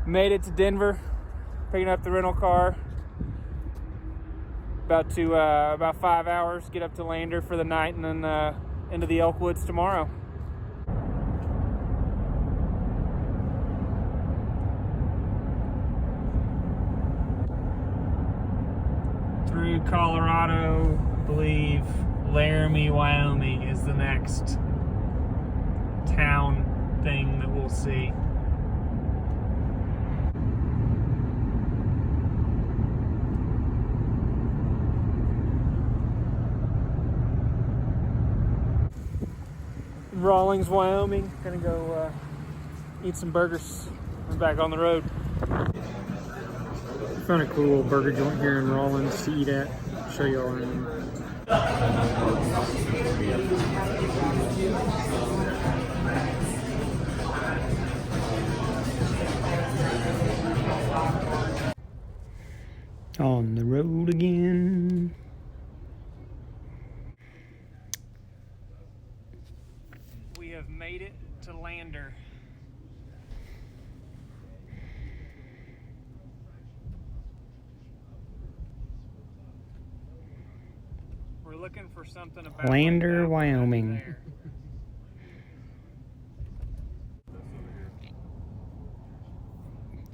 Made it to Denver, picking up the rental car. About 5 hours, get up to Lander for the night, and then into the Elk Woods tomorrow. Through Colorado, I believe Laramie, Wyoming is the next town thing that we'll see. Rawlings, Wyoming. Gonna go eat some burgers. We're back on the road. Found a cool little burger joint here in Rawlings to eat at. I'll show y'all in a minute. On the road again. We have made it to Lander. We're looking for something about Lander, Wyoming.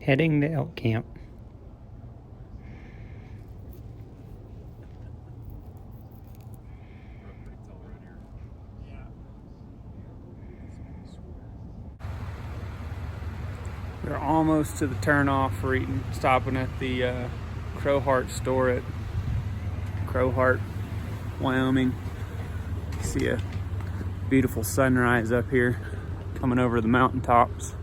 Heading to elk camp. We're almost to the turnoff for stopping at the Crowheart store at Crowheart, Wyoming. You see a beautiful sunrise up here coming over the mountaintops.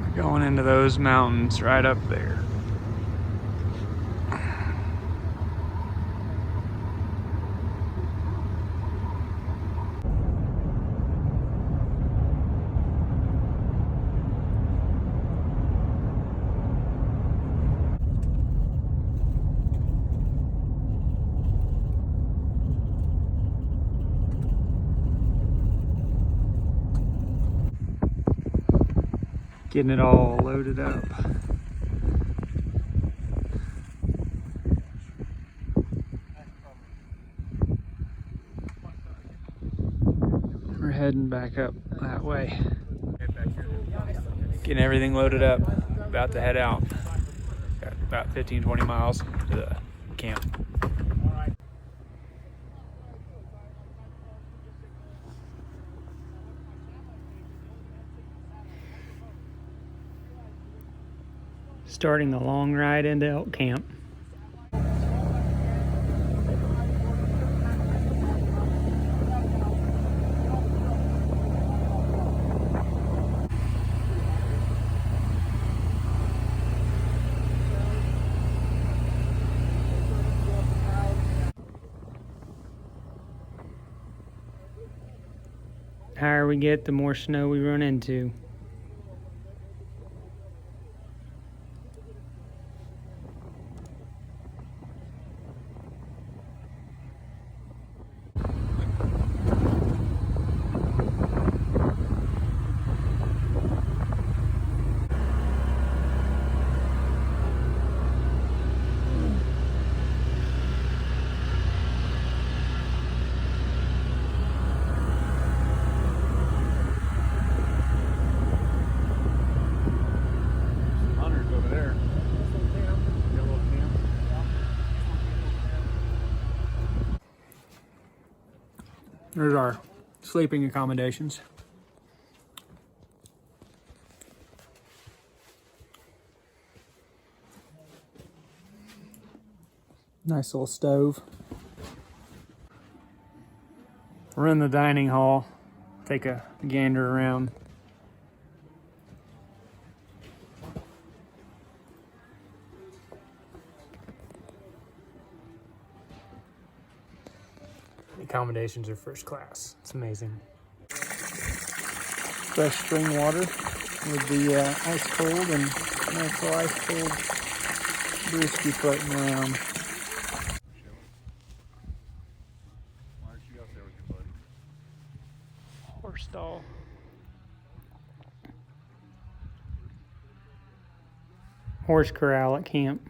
We're going into those mountains right up there. Getting it all loaded up. We're heading back up that way. Getting everything loaded up. About to head out. Got about 15-20 miles to the camp. Starting the long ride into elk camp. The higher we get, the more snow we run into. There's our sleeping accommodations. Nice little stove. We're in the dining hall. Take a gander around. The accommodations are first class. It's amazing. Fresh spring water with the ice cold and nice little ice cold brewski floating around. horse corral at camp.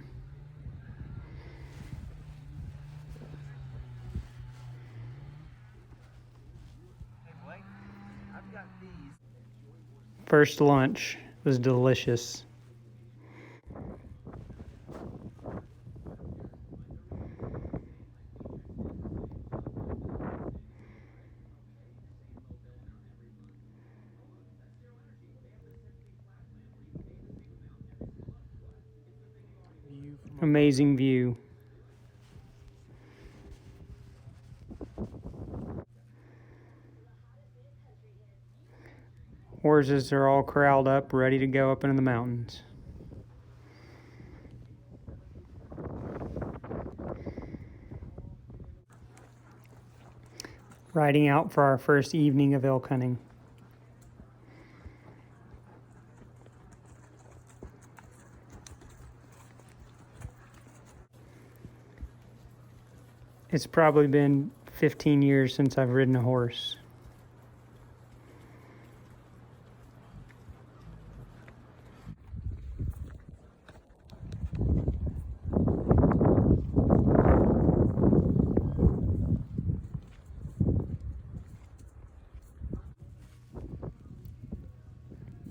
First lunch was delicious. Amazing view. Horses are all corralled up, ready to go up into the mountains. Riding out for our first evening of elk hunting. It's probably been 15 years since I've ridden a horse.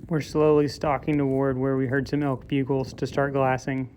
We're slowly stalking toward where we heard some elk bugles to start glassing.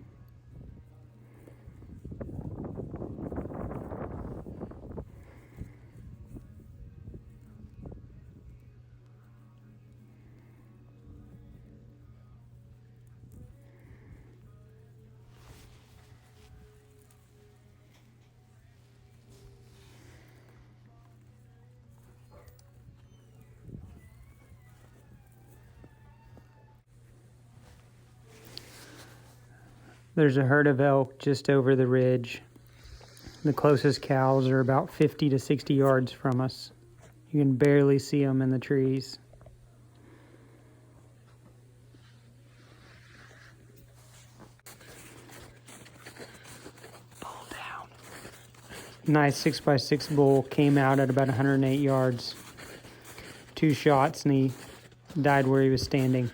There's a herd of elk just over the ridge. The closest cows are about 50 to 60 yards from us. You can barely see them in the trees. Bull down. Nice 6x6 bull came out at about 108 yards. 2 shots and he died where he was standing.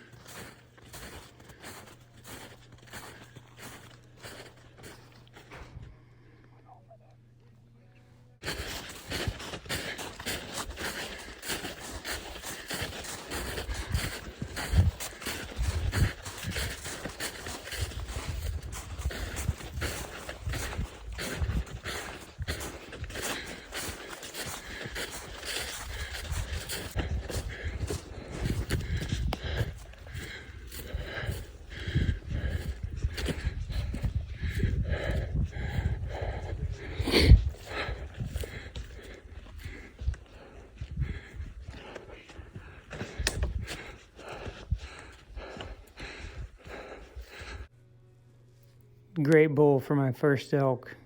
Great bull for my first elk.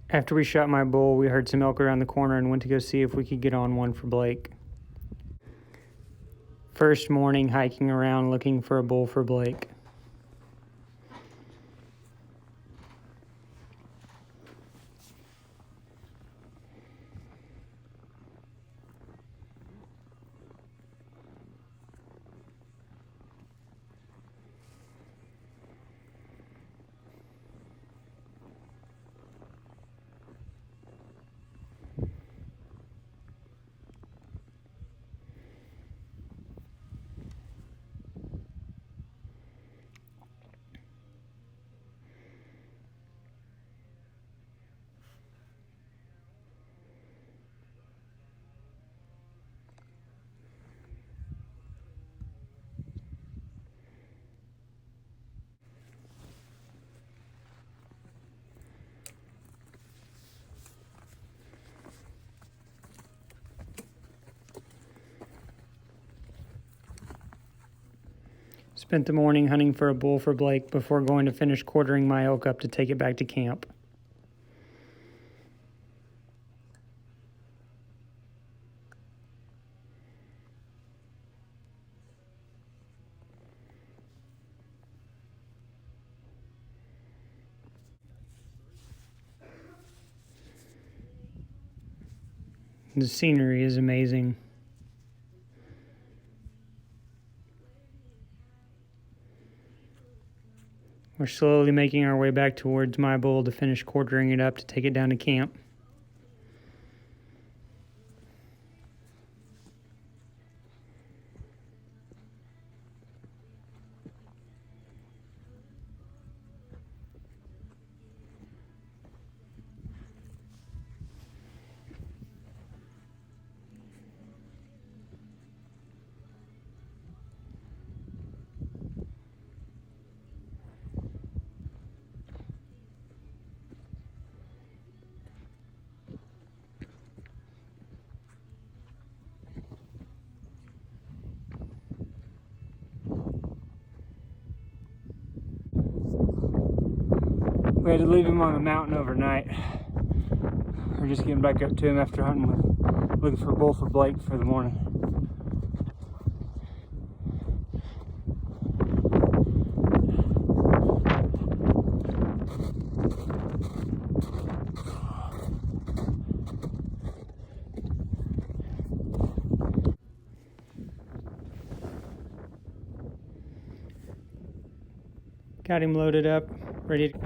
After we shot my bull, we heard some elk around the corner and went to go see if we could get on one for Blake. First morning hiking around looking for a bull for Blake. Spent the morning hunting for a bull for Blake before going to finish quartering my elk up to take it back to camp. The scenery is amazing. We're slowly making our way back towards my bull to finish quartering it up to take it down to camp. We had to leave him on the mountain overnight. We're just getting back up to him after hunting looking for a bull for Blake for the morning. Got him loaded up, ready to...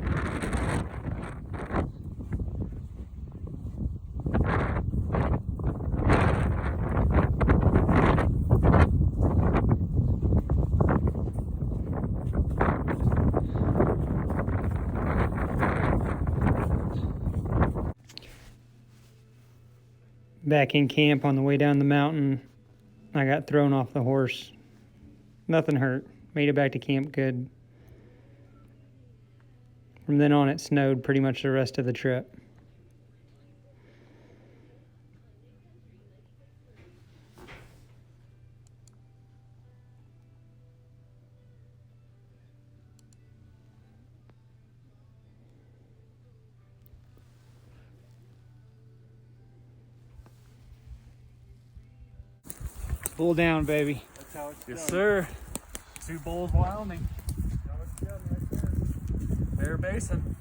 Back in camp on the way down the mountain, I got thrown off the horse. Nothing hurt. Made it back to camp good. From then on, it snowed pretty much the rest of the trip. Bull down, baby. That's how it's Yes, done. sir. 2 bulls, Wyoming. That's how it's done right there. Bear basin.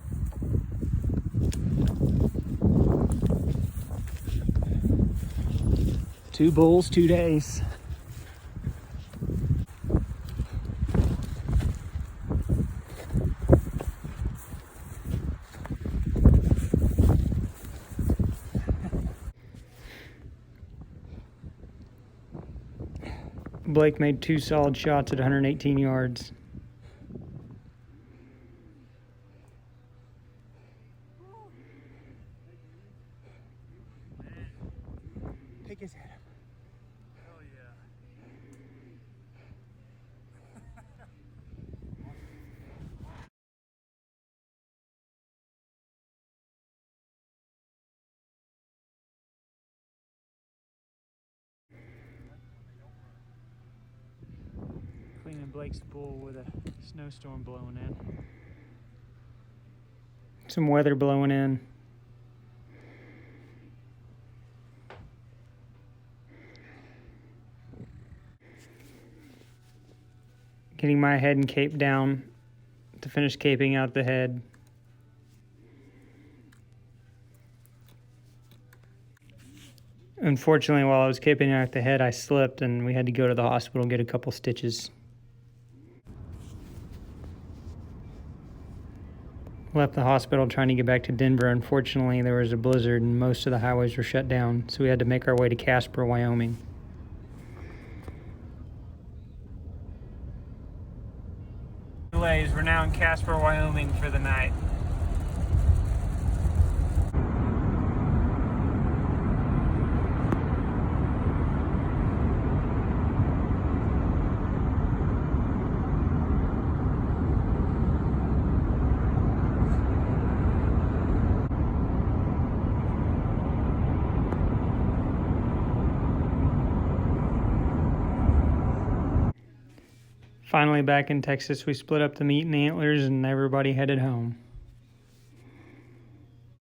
Two bulls, 2 days. Blake made 2 solid shots at 118 yards. Pick his head up. Hell yeah. Cleaning Blake's bull with a snowstorm blowing in. Some weather blowing in. Getting my head and cape down to finish caping out the head. Unfortunately, while I was caping out the head, I slipped and we had to go to the hospital and get a couple stitches. Left the hospital trying to get back to Denver. Unfortunately, there was a blizzard and most of the highways were shut down, so we had to make our way to Casper, Wyoming. Delays. We're now in Casper, Wyoming for the night. Finally back in Texas, we split up the meat and antlers and everybody headed home.